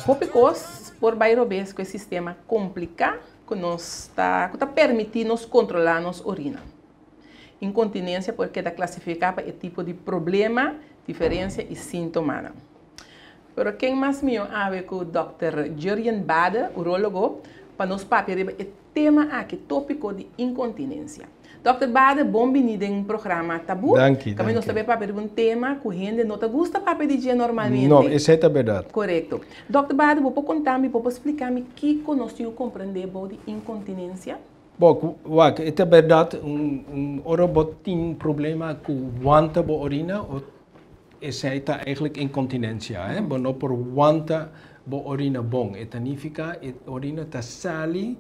Popicos por bairobes com o sistema complicado que nos está permitindo nos controlar nos urina. Incontinência porque está classificada para o tipo de problema, diferença e sintoma. Pero quem mais me ave com o Dr. Jurjen Bade, urologo, para nos papel o tema aqui, tópico de incontinência. Dr. Bade, bem-vindo em programa Tabu. Danke. Também nós também papel um tema que a gente não gosta papel de dia normalmente. Não, isso é a verdade. Correto. Dr. Bade, vou contar-me, vou explicar-me o que nós temos que compreender de incontinência? Bom, é a verdade, ora tem problema com wanta bo urina, essa é eigenlijk incontinência, Bom, não por wanta bo urina bom, significa a urina está sali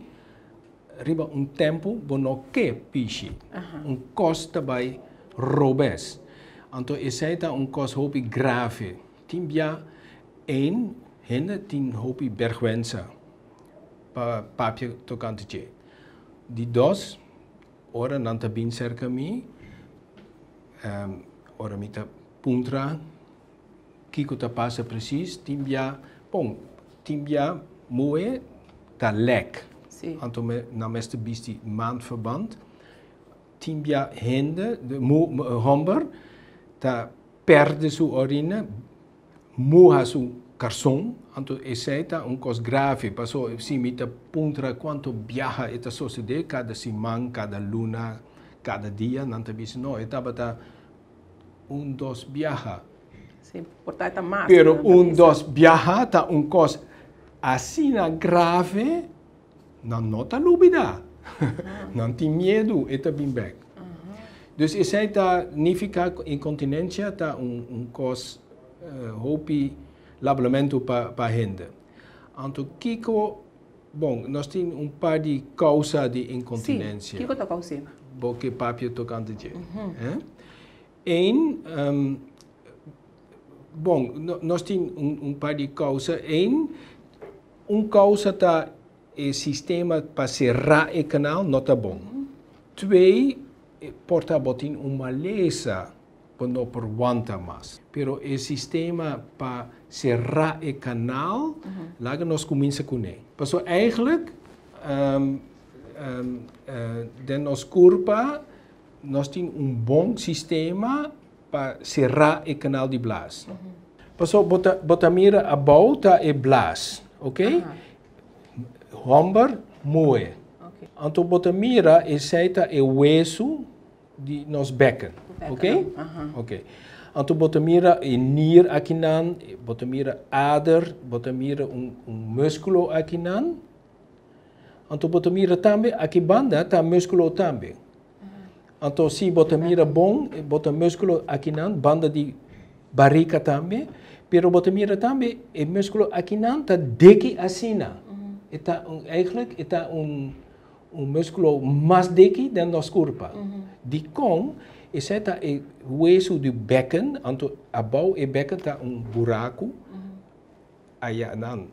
riba tempo bo no que pishi, cos também robes, então essa é cos hopi grave, timbia hende tin hopi vergüenza, pa papje tocante je. Die dos, ora nanta bin cerca mi, ora mita puntra, kiko ta passa precies, timbia moe ta lek. Sim. Anto me na meste bisti maandverband, timbia hende, de homber, ta perde su orine, moha su carson, anto essa cos grave, passou se mita puntra quanto viaja esta sociedade cada semana, cada luna, cada dia, não te não, etapa dos viaja. Sim, portanto mais. Pero dos viaja ta cos assim grave, não nota lúbida, não tem medo, eta bem back. Dus essa significa incontinência ta cos hopi labelamento para gente. Então, Kiko, bom, nós temos par de causas de incontinência. Sim, Kiko está causando. Porque papel tocante de. Bom, nós temos par de causas. Causa tá o sistema para serrar o canal não está bom. Twee, porta botin maleza não por aguenta mais. Pero o sistema para serrar o canal, lá que nós começamos com ele. Passou eigenlijk, de nossa curva, nós temos bom sistema para serrar o canal de blas. Passou, bota mira abaixo tá e blas, ok? Homber, moe. Então, bota mira e seita e hueso de nos becken. Ok? Ok. Então, bota mira e nier aqui nan, bota mira ader, bota mira músculo aqui nan. Então, bota mira também, aqui banda tá músculo também. Então, se bota mira bom, bota músculo aqui nan, banda de barriga também, pero bota mira também, e músculo aqui nan tá deki assina. Eigenlijk é músculo mais deki dan nos curva. Die kom is het o hueso do becken, então abaixo do becken está buraco, aí não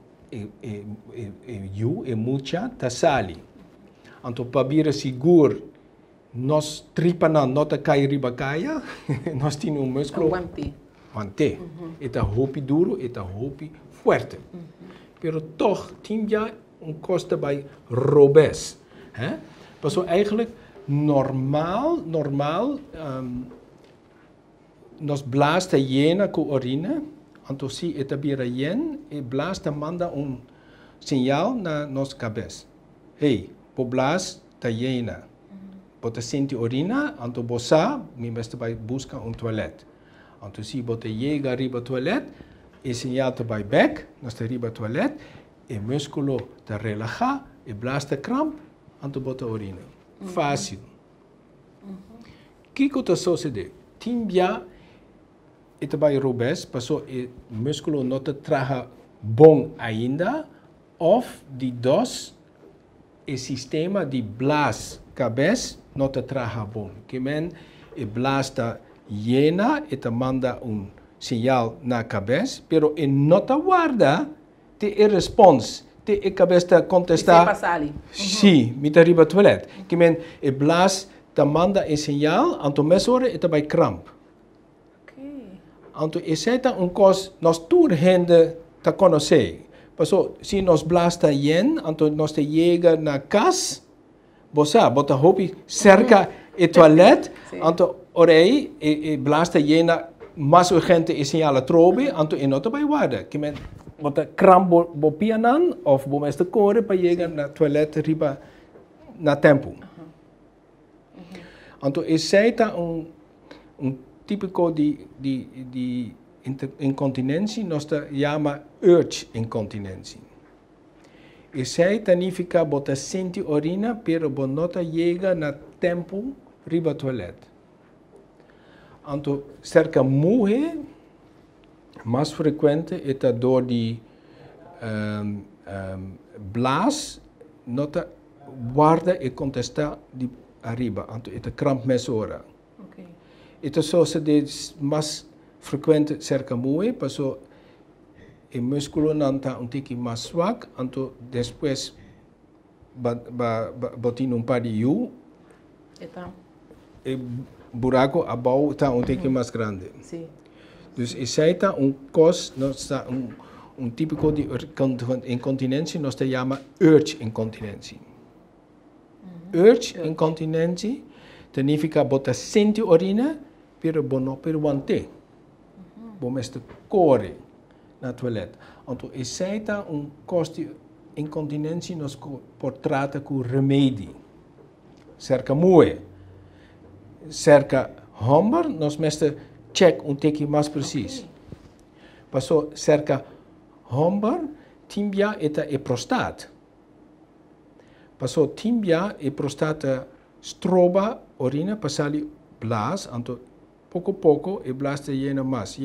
e mucha tá sali. Então para vir seguro, nós tripa não tá cai riba caia, nós temos músculo mante. Eta hopi duro, eta hopi forte. Pero toch tinha costa bij robes. Passou eigenlijk normaal, nos blasta llena com urina, então se eta bira yen, e blasta manda sinal na nossa cabeça. Hey, po blas ta llena. Bota sente urina, então bosa, me beste vai buscar toilet. Então se bota llega arriba toilet, e sinal ta vai back, nós ta arriba toilet, e músculo ta relaxa, e blasta cramp, então bota urina. Fácil. O que está sucedendo? Timbia e também robes, passou o músculo não traga bom ainda, ou de dos, o sistema de blas cabeça não traga bom. Que men, o blas está llena e manda sinal na cabeça, pero e não guarda te response, te cabeça contestar. Passar ali. Sim, me arriba toilet. Que men e blas ta manda e sinal, anto mesora e by cramp. Anto e seta cos nós tour hende ta conhecer. Paso se nós blasta yen, anto nós te chega na cas, bosa, bota hopi cerca e toilet, anto orei e blasta yena mais urgente e sinala trobe, anto e nota by wada. Que men bota cramp bo pianan of bo meste core pa chega na toilet riba na tempo. Anto e seta típico de incontinência, nós chama urge incontinência. E se significa bota sente orina, pero bonota chega na tempo riba toilet. Anto cerca mulher mais frequente é a dor de blas, nota guarda e contesta de arriba, anto é a cramp mesora. Itu só se mais frequente cerca mulher, passou o músculo não está tique mais swak, então depois botin par de u, e buraco abaixo está tique mais grande. Sim. Dus esse está cos, nós está típico de incontinência, nós te chama urge incontinência. Urge incontinência significa bota sente orina, pero bono per wante. Bom este core na toilet. Então, esse é coste incontinência nós portrata com remédio. Cerca moe. Cerca homber, nós meste check teki mais preciso. Passou cerca homber, tibia e prostat. Passou tibia e prostata stroba orina passali blas, anto pouco a pouco e blas te llena mais.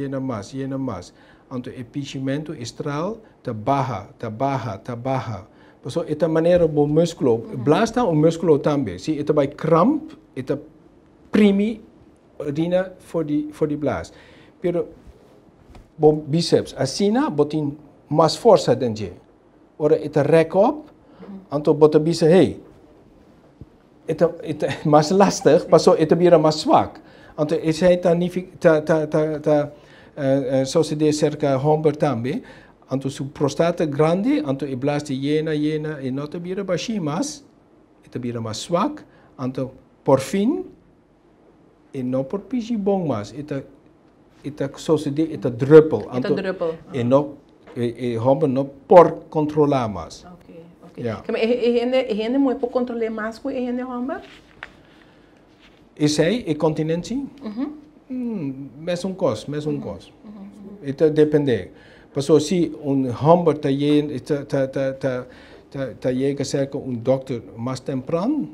Anto e pichimento estral ta baja. Passou esta maneira bo músculo, blas ta músculo também. Se esta by cramp, esta primi orina for die blas. Pero bo bíceps, asina botin mais força dentro. Ora esta rek op, anto bota bíceps, hey, ita mais lastig, passou ita bira mais swak. Anto is hij so se de cerca homber também, anto su prostata grande, anto e blaste llena e nota bira baixi mas, ita bira mais swak, anto por fim e não por pigi bom mas, ita so se de ita druppel, anto e no e homber no por controlar mas. Ja. Maar je moet ook controleren maar hoe je homber? Is hij continentie? Mes cos. Itu depende. Paso si homber ta llega cerca doctor mais temprano,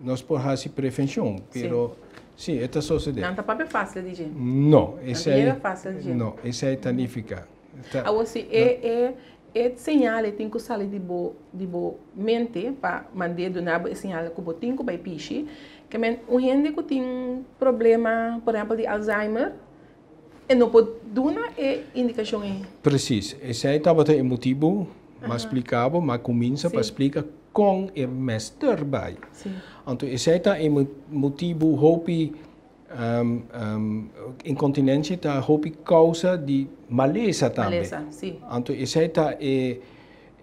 nós por fazer prevenção, pero sim, это sucede. Não tá papel fácil de dizer. Não, esse é fácil de dizer. Não, esse é tanifica. Agora se sinal tem que sair de bo mente para mandar do nabo sinal que botinho vai piche, que men gente que tem problema, por exemplo, de Alzheimer, e não pode dar indicação aí. Precies, esse é estava o motivo, mas explicava, mas começa para explicar com o mestre vai. Então esse é o motivo hopi incontinência tá hopi causa de maleza também. Maleza, sim. Então esse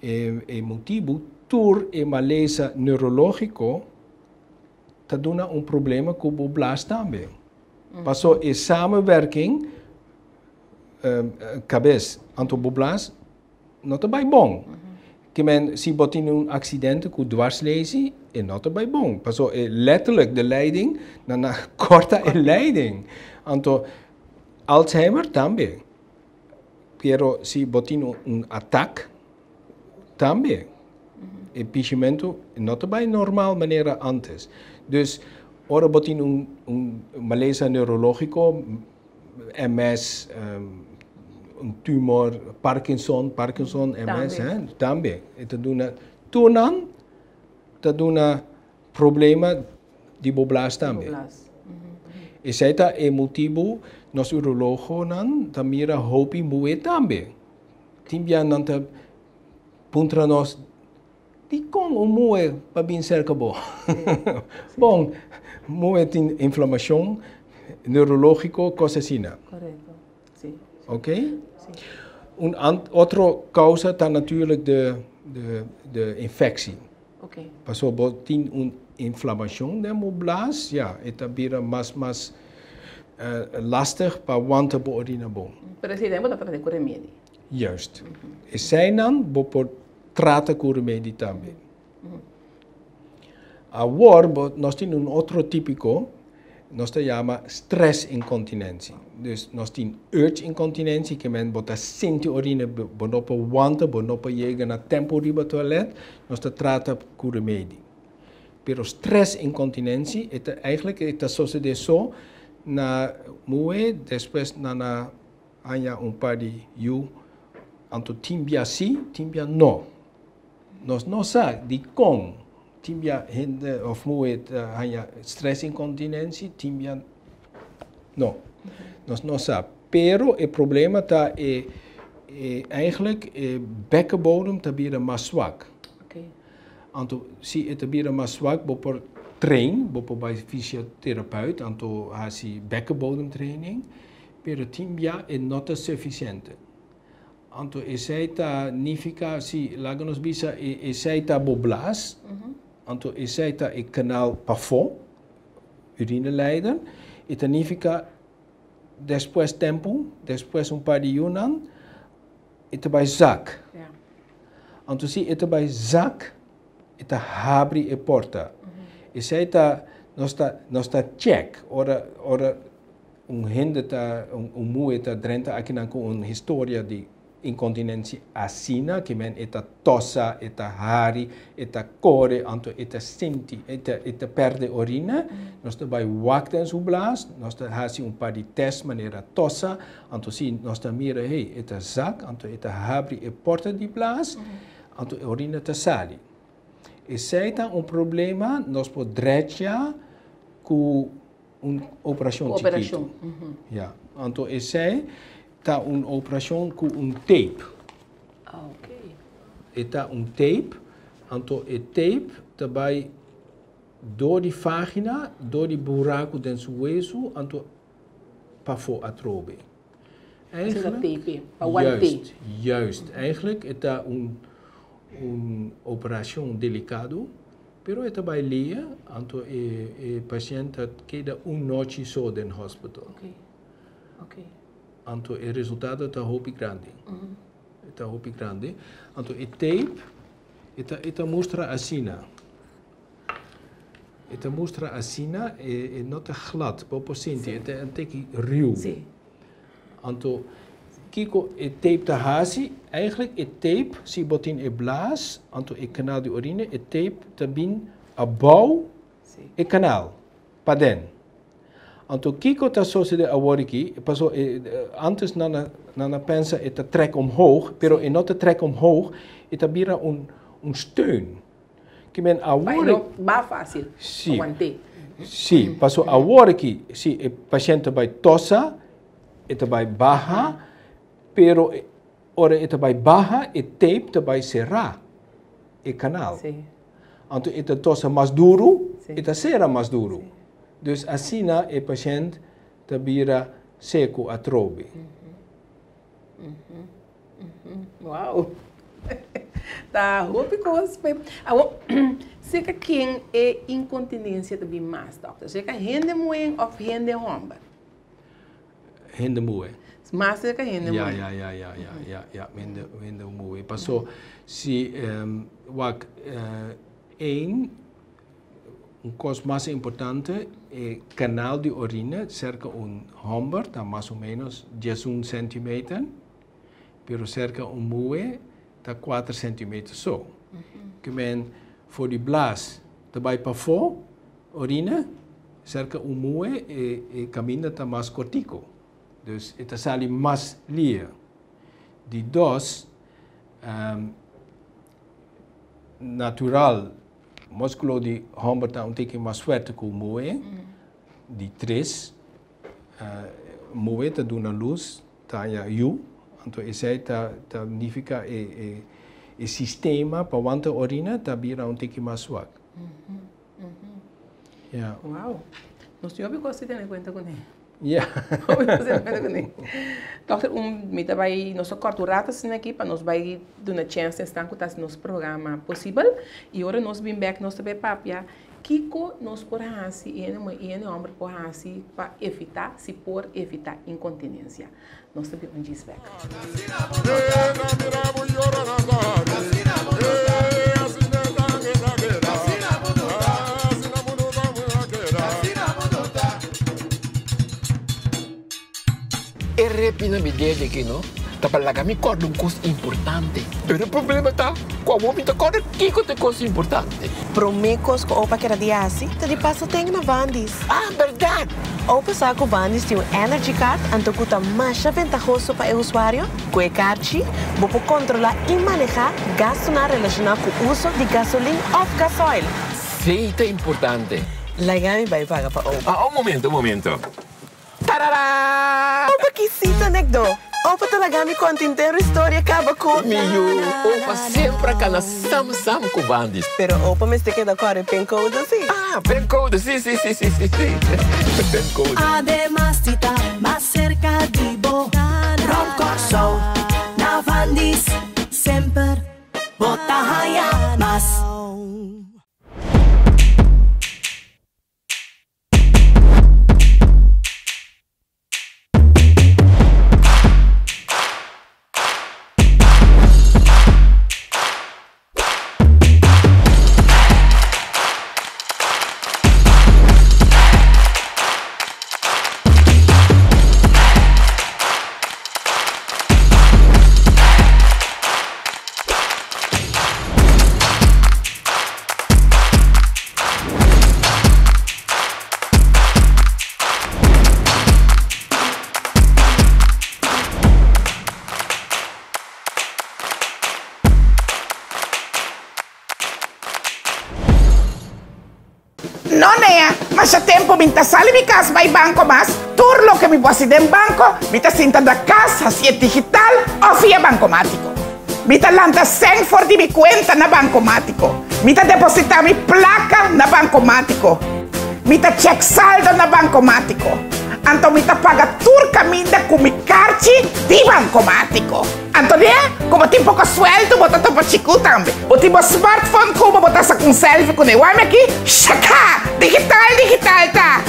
é motivo tur e maleza neurológico tá dando problema com o blas também. Passou a samenwerking cabeça, então o blas não tá bem bom. Que men se botin acidente com dwarslezing é não tá bem bom. Passou letterlijk de leiding na corta a leiding. Então Alzheimer também. Pero se botin ataque também. O pichimento não tá bem normal maneira antes. Dus ora botin maleza neurológico, MS, tumor, Parkinson, MS, também. Itu tunan, duna problema de boblas também. Esse é o motivo nos urologo nan tamira hopi moe também. Timbia nanta puntra nós di com o moe para bem cerca bom. Bom, moe tem inflamação neurológico, coisa assim. Correto. Sim. Ok? Sim. Outra causa está natuurlijk de infectie. Ok. Bijvoorbeeld tem uma inflamação no blaas, ja, het bira mais lastig para wanta bo urina bom. Por esse tempo dá para ter remédio. Juist. E zij dan por trata com remédio também. Agora, nós temos outro típico, nós chama stress incontinência. Dus nós temos urge incontinência, que men bota sente urina, bonopa wanta, bonopa chega na tempo riba toilet, nós trata com remédio. Pero stress incontinência, eigenlijk het sucede zo, na moe, depois na anya par de you, anto timbia si, timbia no. Nós não sabe de como timbia hende of moe anya stress incontinência, timbia no. Nós não sabe. Pero o problema está eigenlijk bekkenbodem te bieden maar zwak. Ok. Anto si het bieden maar zwak, por train, bij fysiotherapeut, anto hasi bekkenbodemtraining, pero tibia é not sufficiente. Anto esaita nifica si laganos bisa esaita boblas, anto esaita e kanaal pafon, urineleider, eta nifica después tempo, después par de yunan, eta bij zak. Ja. Anto si eta bij zak, eta habri e porta. Esaita nosta check, ora hende ta moe ta drenta aqui na com história de incontinência assina, que men eta tossa, eta hari, eta core, anto eta senti, eta perde urina, nós vai wakta en su blaas, nós hasi par de test maneira tossa, anto si nós mira hey, eta zak, anto eta habri e porta di blaas, anto urina ta sali. E se tá problema, nós podemos com uma operação chiquita. Ja, então esse tá uma operação com tape. Ah, ok. E tá tape, então o tape também door die vagina, door die buraco dentro do hueso, então para fora a trobe. Eigenlijk, juist. Eigenlijk is dat uma operação delicada, pero é também lia, então o paciente queda noite só no hospital. Ok. Então o resultado está muito grande. Está muito grande. Então o tape, это mostra assim. Это mostra assim, é não é glad, por cento, é um tique ruw. Sim. Então Kiko e tape ta hasi, eigenlijk e tape, si botin e blaas, anto e kanaal de urine, e tape ta bin a bouw e kanaal, pa den. Anto Kiko ta sucede a woriki, paso antes na pensa e ta trek omhoog, pero e not te trek omhoog, e ta bira un steun. Que men a woriki... Ba fácil, si, aguante. Si, paso a woriki, si e paciente vai tossa, e ta vai baja, pero ora eta vai barra e tape vai serrar o canal. Sim. Então eta tossa mais duro, Sim. eta serra mais duro. Sim. Dus assim o paciente te vira seco a trobe. Uau! Tá, hoop ik ons bij. Zeker quem é incontinência também mais, doctor. Zeker hende moen of hende homba. Hende moe. Mas zeker hende moen. Ja, hende moe. Passou se wak coisa mais importante é canal de urina, cerca homber, tá mais ou menos 11 cm, pero cerca moe tá 4 cm só. Que men voor die blaas daarbij para fora, urina, cerca moe e caminha tá mais cortico. Dus het is ali mais lia. Die dos natural músculo de homem está teke mais forte que o moe. Die tres moe tá dando luz, tá ya you. Então esse tá significa o sistema para a urina está vira um tique mais suave. Yeah. Uau! Nós tínhamos que ter em conta com ele. Yeah. Dokter, mita vai nosso quarto ratas aqui para nós vai dar uma chance de estar com nosso programa possível e agora nós vim back nós também papia Kiko nós por assim e homem por assim para evitar se por evitar incontinência nós também um diz back. E repina mi dede que não? Tá para lá me corda coisa importante. Pero o problema está com o homem tá corda que tem coisa importante. Promecos com opa que era dia assim, tá de passo tem na Vandis. Ah, verdade. Opa sabe que o Vandis tem um Energy Card, então que tá mais ventajoso para o usuário. Com o card, você pode controlar e manejar gasto relacionado com o uso de gasolina ou gasoil. Sim, é importante. Lagami vai pagar para opa. Ah, um momento. Tarará! Opa que cita, Negdo. Opa talaga mi content história acaba com... Miu, opa sempre ka na sam com bandis. Pero opa me sticker da core pen code assim. Ah, pen code, sí. Pen code. Además está más cerca de vos. Ron Corso, na Vandis, sempre bota haya más. No, nea, mas a tempo minta sali mi casa vai banco mas turlo que mi posi den banco, mita sinta da casa si è digital o via bancomático. Mita lanta 100 for di mi cuenta na bancomático. Mita deposita mi placa na bancomático. Mita check saldo na bancomático. Anto mita paga turca minda con mi carci di bancomático. Antonia, como tem pouco sueldo, bota topa chico também. O tipo smartphone como botar sa com selfie com o wame aqui, chaca, digital tá.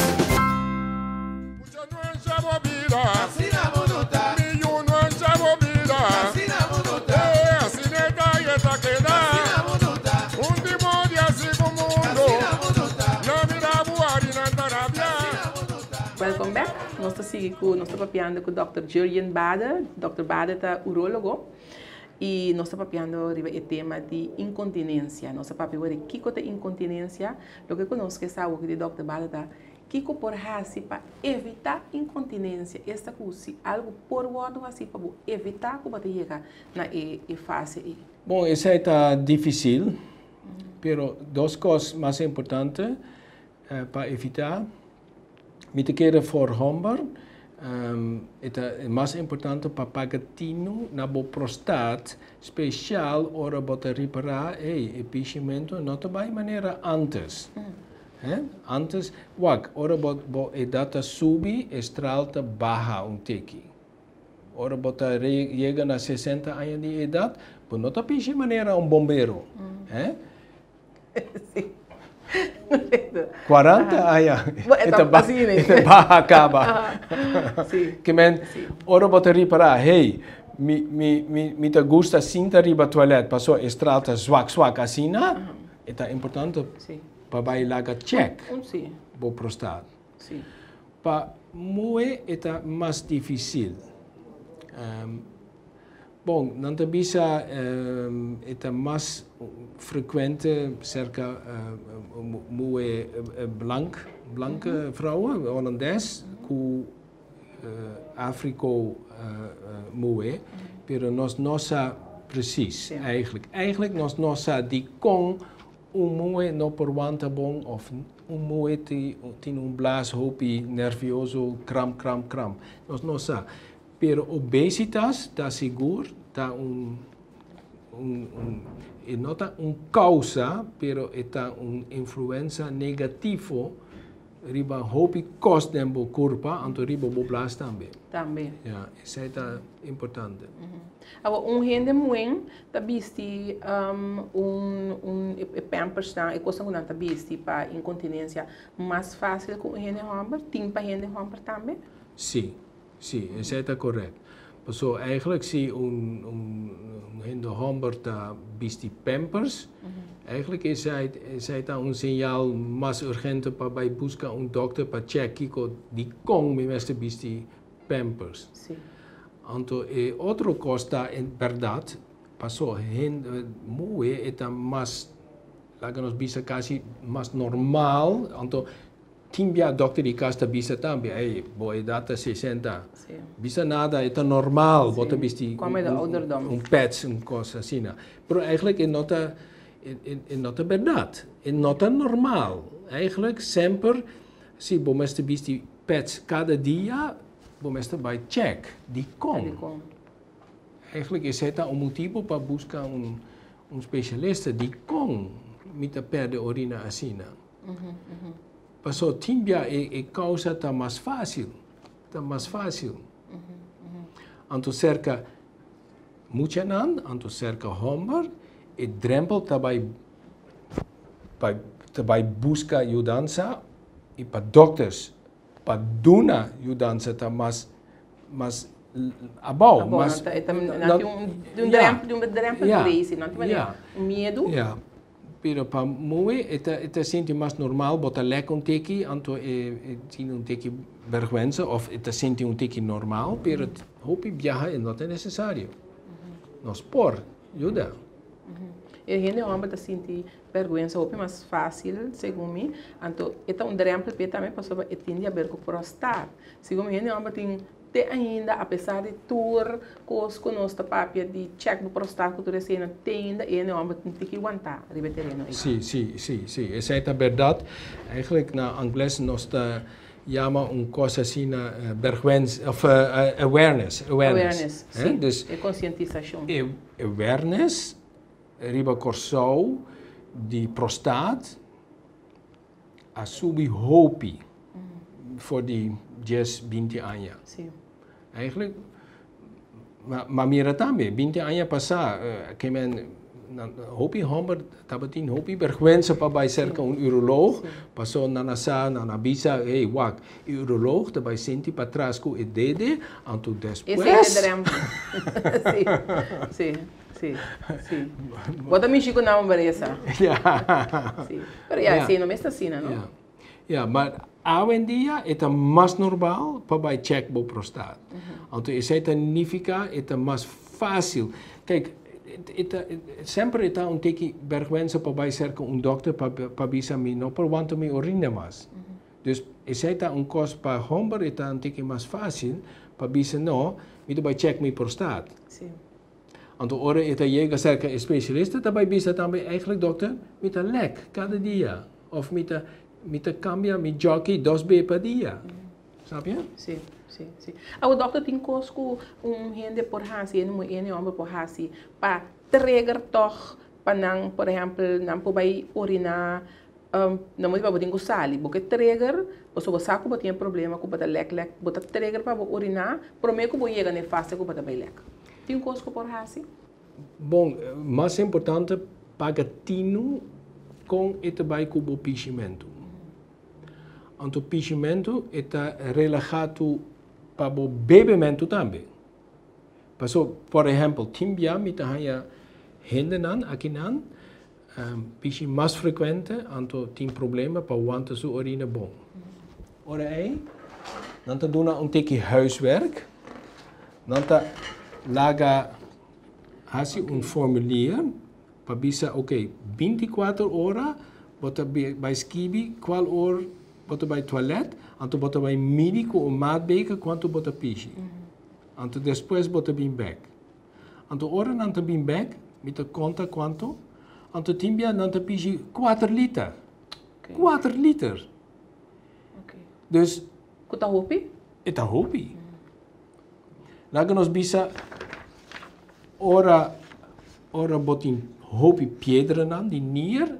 Welcome back. Nós estamos papiando com o Dr. Julian Bader. Dr. Bader é urologo. E nós estamos papiando o tema de incontinência. Nós estamos papiando o que é incontinência. O que nós sabemos que o Dr. Bader está que por assim para evitar incontinência. Esta coisa, algo por outro assim para evitar que você chegar na fase. Bom, isso está difícil. Mas duas coisas mais importantes para evitar. Met de keren voor homber, het is mais importante para pagatino na bo prostat special ora bota reparar e pichimento não também maneira antes. Antes, ora bo e data subi e stralta baja teki. Ora bota chega na 60 anos de idade, bo não tá pichi maneira bombeiro. Sim. 40 anos. Então acaba. Que men, ora bota reparar, me te gusta sinta riba toilet, passou estrada zwak assim, é importante para bailar check. Bo prostat. Para moe é mais difícil. Bom, não te bisa é mais frequente cerca moe blanca vrouwen, Hollandes, com Africo moe, pero nós não sa precies eigenlijk. Eigenlijk nós não sa die kon moe no por wanta bom of moe tem blaas hopi nervioso cram. Nós não sa. Pero obesitas está seguro, está nota causa, pero está influenza negativo riba hopi cos dembo curva, anto riba boblas também. Também. Ja, isso é importante. Agora, gente muito tá visti pampers tá, e coisa que não tá visti para incontinência mais fácil com gente romper, tem para gente romper também? Sim, isso é correto. So, eigenlijk zie je in de homber ta bisti pampers. Eigenlijk is hij dan een signaal mas urgente para bij busca dokter para check die kong me meste bisti pampers. Sim. Anto outro costa en verdad passou moe eta mas nos bisa casi mas normal. Anto timbia dokter di casa bisa também, boa data 60. Sim. Bisa nada, é normal, bota bisti pets, coisa assim. Pero eigenlijk é nota verdade, é nota normal. Eigenlijk sempre, se bomeste bisti pets cada dia, bomeste bij check, die kom. Eigenlijk is het motivo para buscar specialista die kom met de perde urina asina. Passou timbia e causa está mais fácil. Está mais fácil. Anto cerca muchanan, anto cerca homber, e drempel está bij busca ajudança e para dokters, para duna ajudança está mais abau. Mas um drempel crazy, não tem medo. Ja. Pero para moe, esta sente mais normal, bota lekker teki, anto tin teki vergüenza, of esta sente teki normal, pero hopi viaja não é necessário. Nos por, ajuda. E a gente homem está sentindo vergüenza, hopi mais fácil, segundo mim, anto esta drempel pe também passou para etende a ver com prostar. Segundo mim, a gente homem tem ainda, apesar de tour, coisas que nós papia de check do prostar que tu recém ainda, e não tem que aguentar, ribetereno. Sim. Essa é a verdade. Eigenlijk na inglês nós chama coisa assim vergüenza, of awareness. Sim. Dus, é conscientização. Awareness, riba corsou, de prostat, a subi hopi, voor die 10-20 anos. Sim. Eigenlijk, maar mira também, 20 anos passar, que men hopi homber, tabatin hopi vergüenza para bij cerca uroloog, passou na nabisa, hey, wak, uroloog, daarbij senti para trás com e dede, anto después. Esse é sim. Bota me chico na umbresa. Sim. Pero sim, não me está assim, não? Ja, maar hoje em dia é mais normal para vai check bo prostat. Então isso significa é mais fácil. Kijk, sempre está teki vergüenza para vai cerca dokter para bisa me não por quanto me urina mais. Dus isso é coisa para homber é teki mais fácil para bisa não, me vai check me prostat. Sim. Então ora é chega cerca especialista, daarbij bisa também eigenlijk dokter met een lek cada dia of met cambia, met jockey 2 vezes por dia. Sabe? Sim. O dokter tem coisa com gente por hasi, homem por hasi, para trigger toch, para não, por exemplo, não pode urinar, não pode botar em sali, porque trigger, você sabe que tem problema, que botar lek, botar trigger para urinar, prometo que você chega na fase que botar bem lek. Tem coisa por hasi? Bom, mais importante, pagatino com este vai com o pichimento. Anto pichimento está relegado para o bebimento também. Por exemplo, timbia mita haya hendenan akinan, pichi mais frequente, anto tem problema para aguentar sua urina bom. Ora aí, dan doen teki huiswerk, dan laga hasi formulier, para bisa, 24 horas, bota bij skibi, qual hora bota bij toilet, anto bota bij médico ou maatbeker, quanto bota pichi. Anto depois bota bem back. Anto ora nanta bem back, mita conta quanto, anto timbia nanta pichi 4 liter. 4 liter. Dus, Kuta hopi? Eta hopi. Laga nos bisa ora ora botin hopi piedra nan, die nier,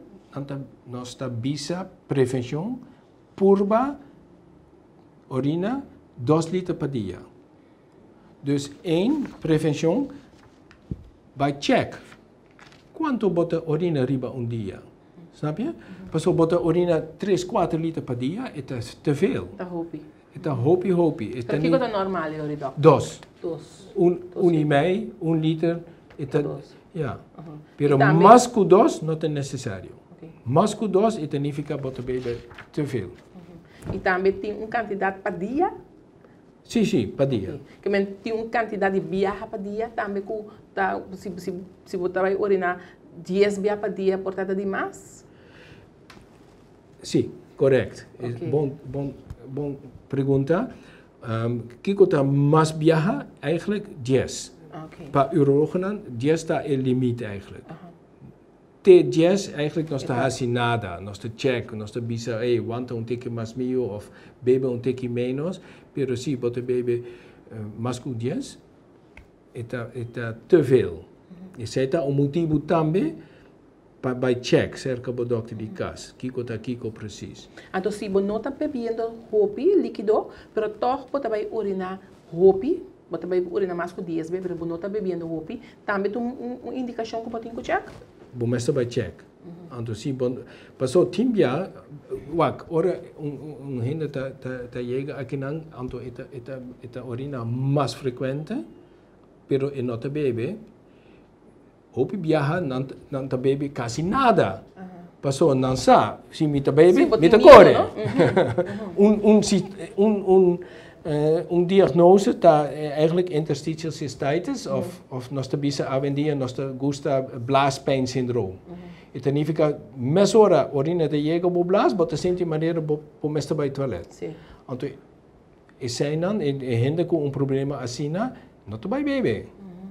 nós tá bisa prevenção, purba, urina, 2 litros por dia. Dus 1, prevenção, by check. Quanto bota urina riba dia? Snap je? Pas op bota urina 3, 4 litros por dia, é te veel. Tá hopi. É hopi. Pero que coisa normal, Doc? 2. 2. Un e meio, 1 litro. Dos. Ja. Pero também... mais que 2 não é necessário. Okay. Mais que 2 significa bota bebê te veel. E também tem uma quantidade para dia? Sim, para dia. Que tem uma quantidade de viaja para dia, também que se você vai urinar 10 viajas para dia, portanto de mais? Sim, correto. Okay. Bom pergunta. Que quanto mais viaja, eigenlijk 10. Okay. Para urologen, 10 está o limite eigenlijk. T10 eigenlijk nós está assim nada, nós está check, nós está bisa, wanta tikje mais mio of bebe tikje menos, pero si bota bebe mais que 10, está te veel. E se está motivo também para check, cerca do doctor de casa, kiko precies. Então se você não está bebendo hopi líquido, pero toch você vai urinar hopi, você vai urinar mais que 10, pero você não está bebendo hopi, também tem uma indicação que você tem que check? Bom, mas vai check. Então, sim, passou timbia, ora gente tá chega aqui não, então esta urina mais frequente, pero e não bebe. Hopi viaja não bebe quase nada. Passou não sabe, se me bebe, me corre. Diagnose está eigenlijk interstitial cystitis of nós bisa avendia nós gusta blaaspijn syndroom. Het significa mes hora urina de llega bo blaas, but sente maneira bo mesta by toilet. Sim. Então, e sai nan e hende com problema assina, não te vai bebe.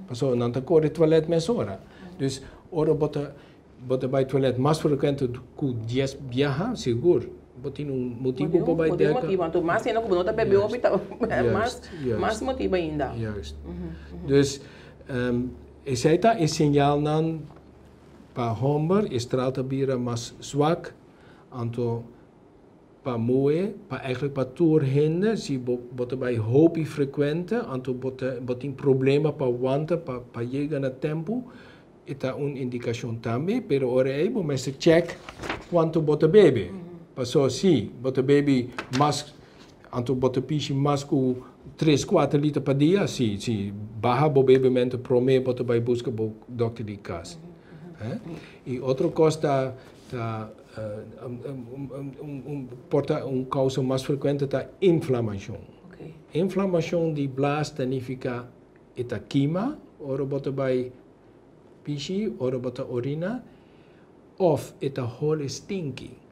Passou não te corre toilet mes hora. Dus ora bota by toilet mais frequente que 10 viaja, seguro. Botin motivo para vai ter. Motivo, então mais ainda como não está bebendo, mais motivo ainda. Juist. Dus esse é sinal nan para homem estralta bira mais zwak, então para moe, para eigenlijk para toer hende, se bota by hopi frequente, então botin problema para wanta, para chegar na tempo. Ita uma indicação também, pero ora aí vamos check quanto bota bebe. Passou sim, bota bebe mais, então bota piche mais que 3, 4 litros por dia, sim, barra bo bebimento prome, bota vai buscar bo doctor de casa. E outra coisa porta causa mais frequente é inflamação. Okay. Inflamação de blas significa ita queima, ora bota vai pichi, ora bota urina, of ita hole stinky.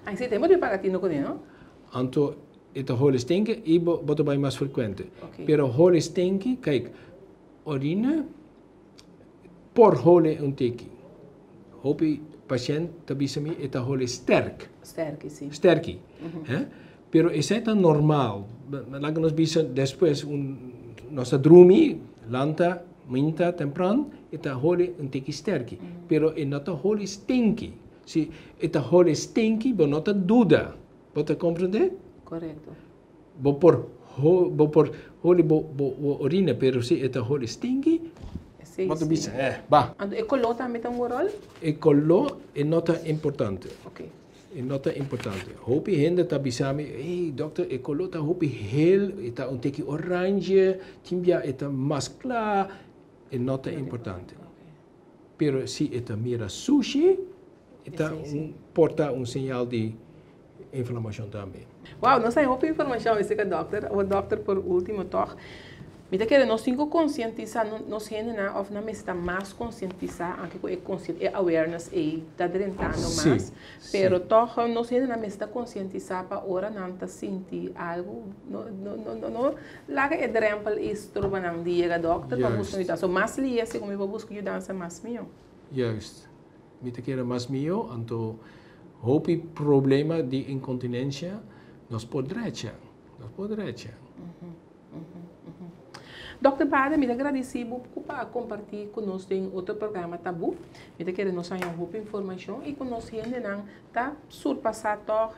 Aí você tem muito pagatino com ele, não? Então, ita hole stinky e bota vai mais frequente. Okay. Pero hole stinky, kijk, urina por hole tiki. Hopi patiënt tabisa mi ita hole sterk. Sterk, sim. Sterky. Pero isso é normal. Laga nos bisa depois nossa drumi, lanta, minta, temprano, ita hole tiki sterky. Pero e nota hole stinky. Se ita hole stinky, bo nota duda. Você compreende? Correto. Bo por hole bo urina, pero se ita hole stinky, você bisa ba. Então, e colou também tem um rol? E colou é nota importante. Ok. É nota importante. Hopi gente tá bisami, hey dokter, e colou tá hopi heel, tá teki orange, timbia eta mais clar, é nota importante. Pero se eta mira sushi, eta porta sinal de inflamação também. Uau, não sei hopi informação esse que o dokter por último toch. Mita que nós temos que conscientizar, nós gente na of na está mais conscientizar, anche com awareness e está drentando mais, pero toch nós gente na está conscientizar para ora não tá sentir algo, não lá que drempel isto para não diga doctor para buscar ajuda, so mais liga se como eu busco ajuda mais meu. Juist. Mita que mais meu, então hopi problema de incontinência nós podrecha. Dr. Bada, me agradeci para compartilhar conosco em outro programa Tabu. Me quero nos dar uma informação e conosco ainda não tá surpassar a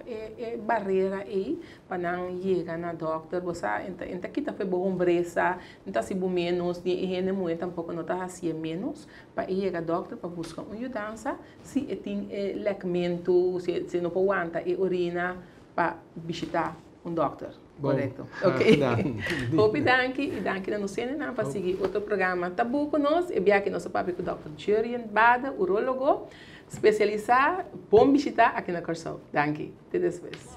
barreira aí para não chegar na doutor. Você então aqui tá foi bom bresa, então se bom menos e ainda muito tampouco não tá assim menos para chegar a doutor para buscar uma ajuda se tem lecimento, se não pode aguentar a urina para visitar doutor. Correto. Ok. Hope danke e danke na nossa cena para seguir outro programa Tabu conosco. E bem aqui nosso papo com o Dr. Julian Bada, urologo, especializado, bom visitar aqui na Corsol. Danke. Até depois.